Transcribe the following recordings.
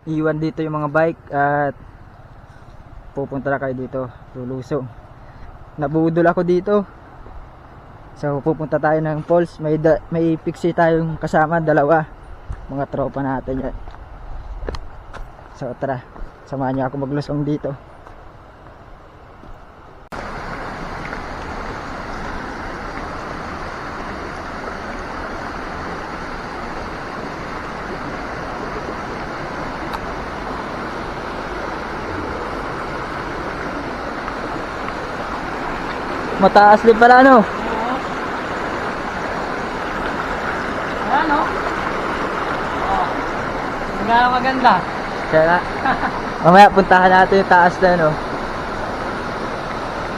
iwan dito yung mga bike at pupunta na kayo dito, lulusong. Nabudol ako dito. So pupunta tayo ng falls. May pixie tayong kasama, dalawa, mga tropa natin yan. So tara, samahan niyo ako maglusong dito. Mataas din pala, ano? Ano? Oh. Maganda. Kaya nga. Mamaya puntahan natin yung taas na, no?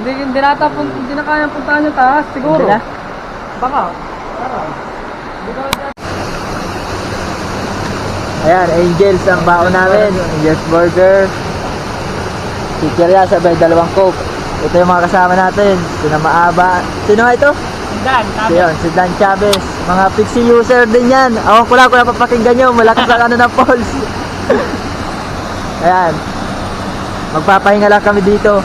Hindi na kaya puntahan yung taas, siguro. Hindi na? Baka. Ayan, Angels ang baon namin. Angels Burger, chichirya, sabay dalawang coke. Ito yung mga kasama natin. Sino Maaba. Sino nga ito? Dan, Si Dan Chavez. Mga pixie user din yan. Ako ko lang papakinggan nyo. Malakas ang ano ng falls. Ayan. Magpapahinga lang kami dito.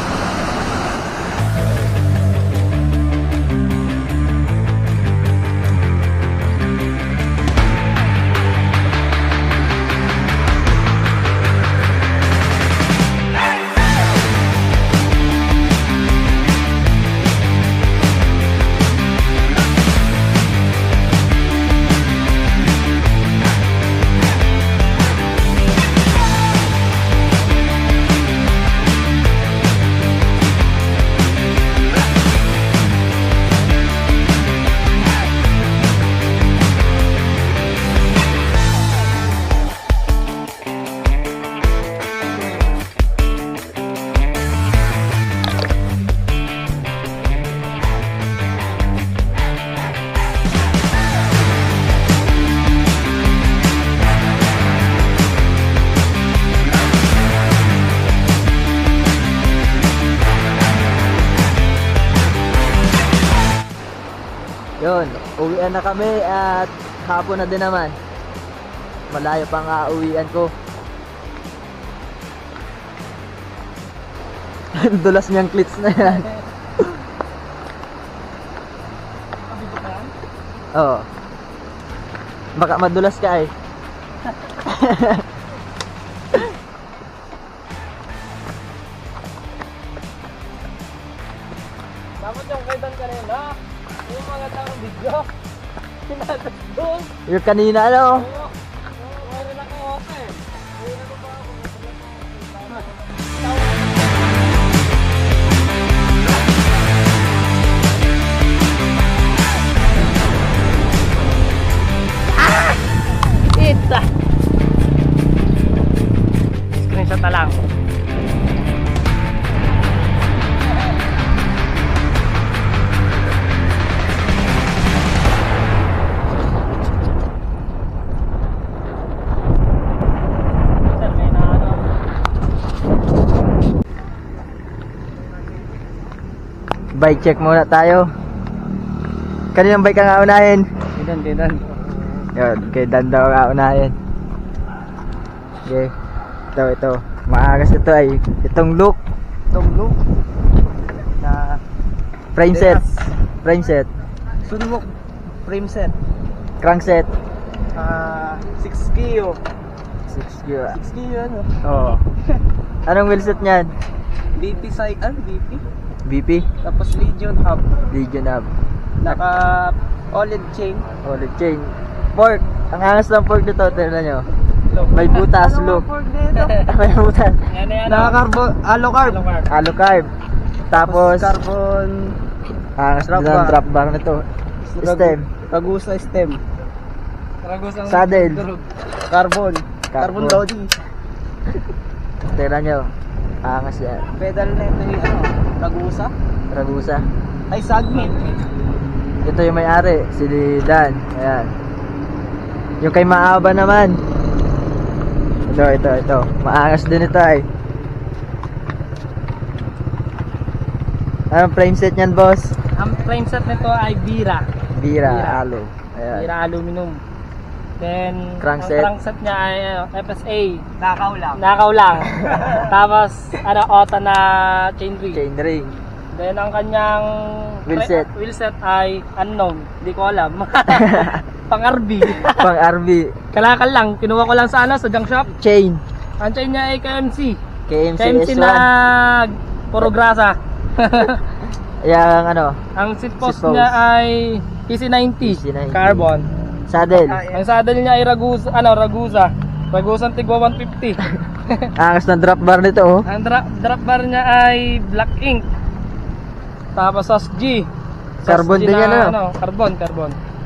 Yun, uwian na kami at hapon na din naman. Malayo pang uwian ko. Dulas niyang clits na yan. Oo. Baka madulas ka eh. Dapat yung kaidan kanina. Yung mga taong video. Pinatas doon. Yung kanina ano. Mayroon ako ote. Mayroon ako ba ako? Ita. Screenshot na lang. Bike check muna tayo. Kaninang bike ang aunahin? Kidan. Yun, kay Dan daw ang aunahin. Okay. Ito. Maagas ito ay itong look na frame set. Sunwok frame set. Crankset. 6 kilo. 6 gear. 6 kilo ano? Oo. Anong wheelset niyan? BP cycle, BP. BP? Tapos Legion hub. Legion Hub. Naka OLED chain. Olive chain. Fork. Ang angas ng fork dito, tignan nyo. May butas, look. May butas. Naka carbon, Alucarb. Tapos, carbon angas drop din bar. ang drop bar nito. Stem. Ragusa stem. Saddle. Carbon loading. Tignan nyo. Angas yan. Pedal net ni ano, Ragusa. Ay Sagmit. Ito yung may-ari, si Dan. Ayan. Yung kay Maaba naman. Ito. Maangas din ito ay. Anong frame set niyan, boss? Ang frame set nito ay Bira Bira, alo. Ayan. Bira aluminum. Then, Crankset. ang crankset niya ay FSA. Nakaw lang. Nakaw lang. Tapos, OTA na chainring. Chainring. Then, ang kanyang wheelset ay unknown. Hindi ko alam. Pang RB. Pang RV. Kalakal lang. Kinuha ko lang sa junk shop. Chain. Ang chain niya ay KMC. KMC KMC S1. na puro grasa. Yang ano, Ang seat post Seat post. niya ay PC90, PC90. carbon. saddle. Ang saddle niya ay Ragusa. Ragusang tigwa 150. Angas ng drop bar nito oh. Ang drop bar niya ay black ink. Tapos SOS G. Carbon din yan, ano? Carbon.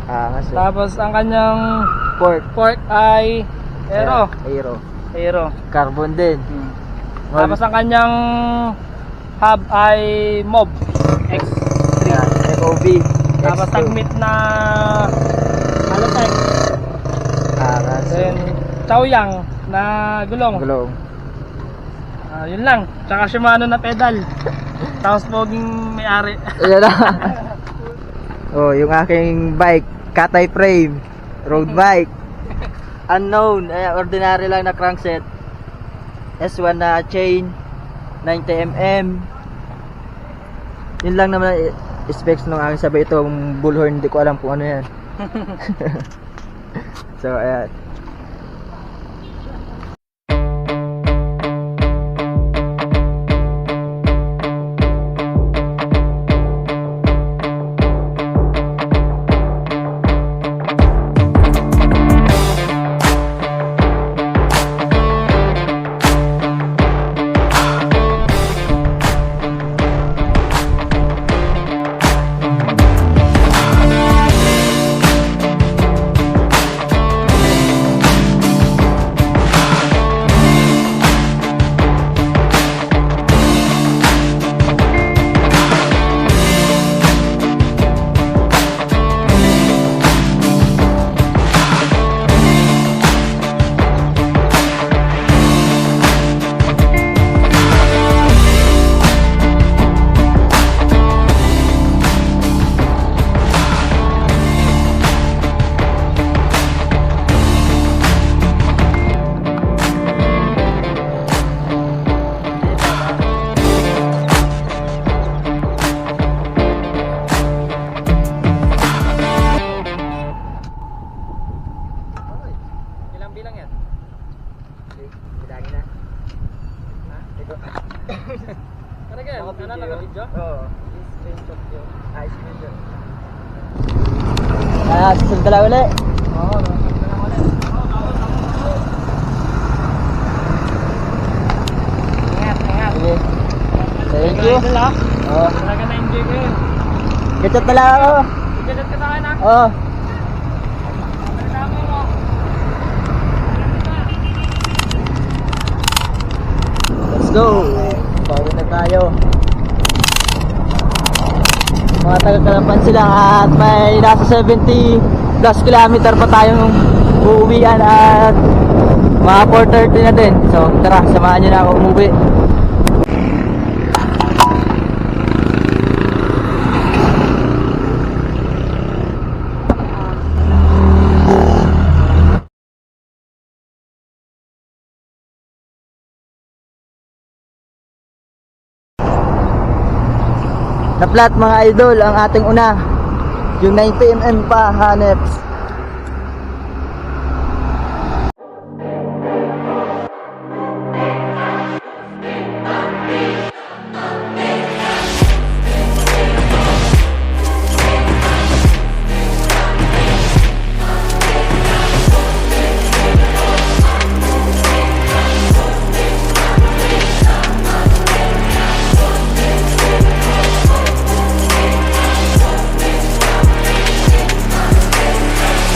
Angas eh. Tapos ang kanyang Fork. ay Aero. Aero. Carbon din. Tapos ang kanyang hub ay Mob X3. Yan, FOV. Tapos X2. tagmit na Halotech. Angas. Then Chaoyang na gulong. Gulong. Yun lang. Tsaka Shimano na pedal. Tapos poging may-ari. Ayan na. Oh, yung aking bike, Katay frame, road bike. Unknown, ordinary lang na crankset. S1 na chain, 90mm. Yun lang naman specs nung aking sabay. Itong bullhorn, hindi ko alam kung ano yan. So, ayan. Ilang bilang yan? Bilangin na. Ha? Ito. Ano kaya? Ano naka-video? Oo. Screenshot yun. Screenshot. Susunod na ulit. Oo, nakasunod na lang ulit. Ingat. Sige. Thank you. Oo. Talaga na-enjoy ko yun. Gachat na lang ako. Ijalat ka sa akin ha? Oo. Pagkakama mo. Let's go. Pauwi na tayo. Mga taga-Kalapan sila at may nasa 70 plus kilometer pa tayong uuwian at mga 4:30 na din. So tara, samahan nyo na ako umuwi. Na-flat mga idol ang ating una, yung 90mm pa haneps.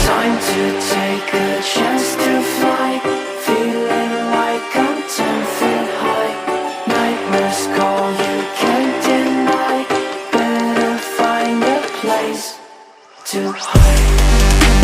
Time to take a chance to fly, feeling like I'm 10 feet high. Nightmares call, you can't deny. Better find a place to hide.